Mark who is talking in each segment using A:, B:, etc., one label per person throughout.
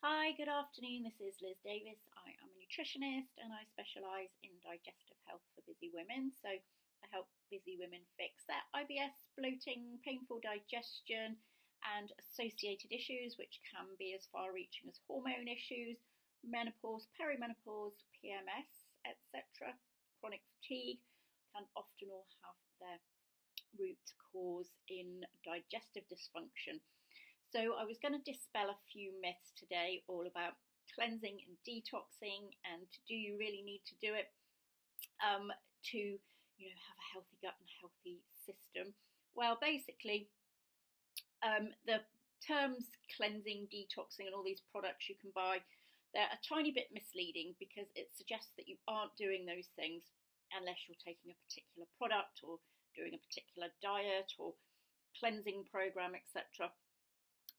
A: Hi, good afternoon. This is Liz Davis. I am a nutritionist and I specialise in digestive health for busy women. So I help busy women fix their IBS, bloating, painful digestion, and associated issues, which can be as far reaching as hormone issues, menopause, perimenopause, PMS, etc. Chronic fatigue can often all have their root cause in digestive dysfunction. So I was going to dispel a few myths today all about cleansing and detoxing, and do you really need to do it to have a healthy gut and healthy system? Well, basically, the terms cleansing, detoxing, and all these products you can buy, they're a tiny bit misleading because it suggests that you aren't doing those things unless you're taking a particular product or doing a particular diet or cleansing program, etc.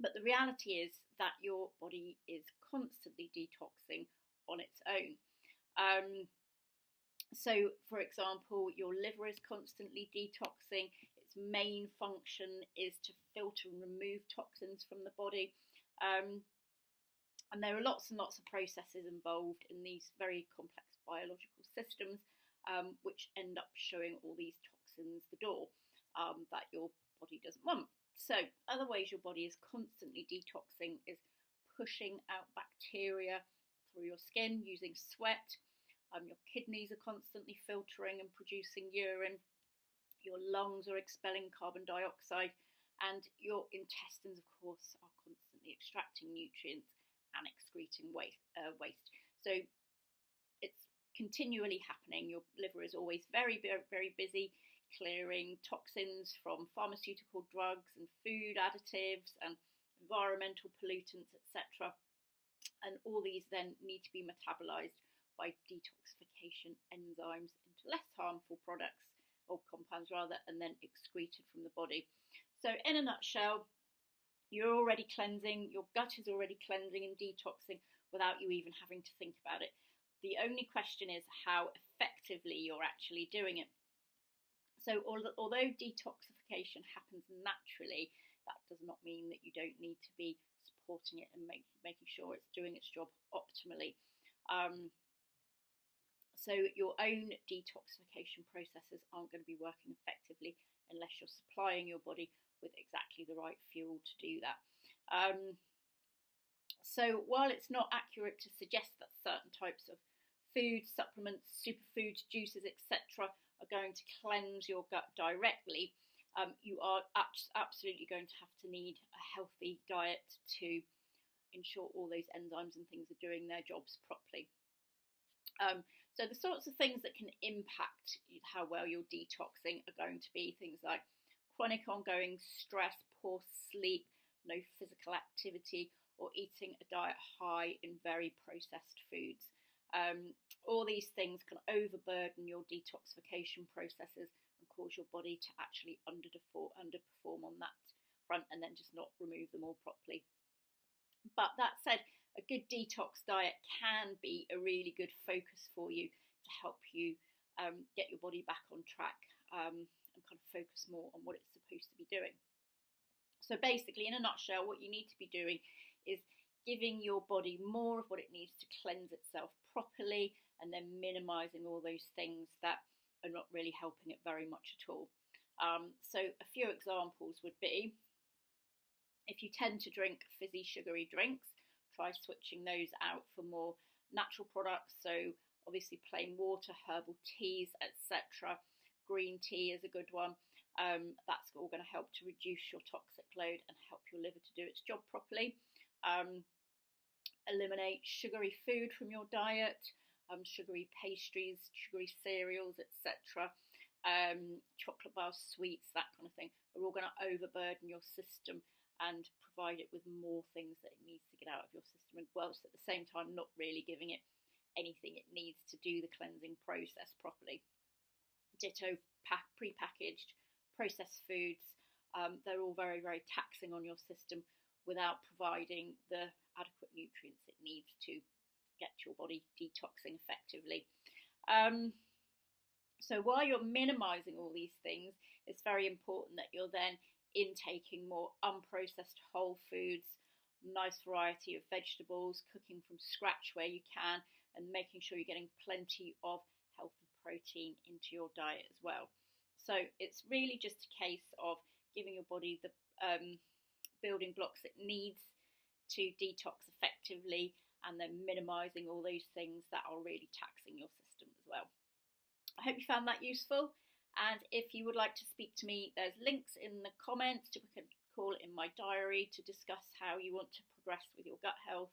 A: But the reality is that your body is constantly detoxing on its own. So, for example, your liver is constantly detoxing. Its main function is to filter and remove toxins from the body. And there are lots and lots of processes involved in these very complex biological systems, which end up showing all these toxins the door that your body doesn't want. So, other ways your body is constantly detoxing is pushing out bacteria through your skin using sweat. Your kidneys are constantly filtering and producing urine. Your lungs are expelling carbon dioxide, and your intestines, of course, are constantly extracting nutrients and excreting waste. So, it's continually happening. Your liver is always very, very, very busy clearing toxins from pharmaceutical drugs and food additives and environmental pollutants, etc. And all these then need to be metabolized by detoxification enzymes into less harmful products or compounds rather, and then excreted from the body. So in a nutshell, you're already cleansing, your gut is already cleansing and detoxing without you even having to think about it. The only question is how effectively you're actually doing it. So although detoxification happens naturally, that does not mean that you don't need to be supporting it and making sure it's doing its job optimally. So your own detoxification processes aren't going to be working effectively unless you're supplying your body with exactly the right fuel to do that. So while it's not accurate to suggest that certain types of foods, supplements, superfoods, juices, etc. are going to cleanse your gut directly, you are absolutely going to have to need a healthy diet to ensure all those enzymes and things are doing their jobs properly. So the sorts of things that can impact how well you're detoxing are going to be things like chronic ongoing stress, poor sleep, no physical activity, or eating a diet high in very processed foods. All these things can overburden your detoxification processes and cause your body to actually underperform on that front and then just not remove them all properly. But that said, a good detox diet can be a really good focus for you to help you get your body back on track and kind of focus more on what it's supposed to be doing. So basically, in a nutshell, what you need to be doing is giving your body more of what it needs to cleanse itself properly, and then minimizing all those things that are not really helping it very much at all. So a few examples would be, if you tend to drink fizzy sugary drinks, try switching those out for more natural products. So obviously plain water, herbal teas, etc. Green tea is a good one. That's all going to help to reduce your toxic load and help your liver to do its job properly. Eliminate sugary food from your diet, sugary pastries, sugary cereals, etc. Chocolate bars, sweets, that kind of thing, are all going to overburden your system and provide it with more things that it needs to get out of your system, and whilst at the same time not really giving it anything it needs to do the cleansing process properly. Ditto pre-packaged processed foods, they're all very, very taxing on your system without providing the adequate nutrients it needs to get your body detoxing effectively. So while you're minimizing all these things, it's very important that you're then intaking more unprocessed whole foods, nice variety of vegetables, cooking from scratch where you can, and making sure you're getting plenty of healthy protein into your diet as well. So it's really just a case of giving your body the building blocks it needs to detox effectively, and then minimizing all those things that are really taxing your system as well. I hope you found that useful, and if you would like to speak to me, there's links in the comments to book a call in my diary to discuss how you want to progress with your gut health.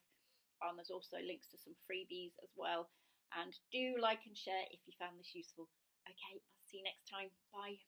A: There's also links to some freebies as well, and do like and share if you found this useful. Okay, I'll see you next time. Bye.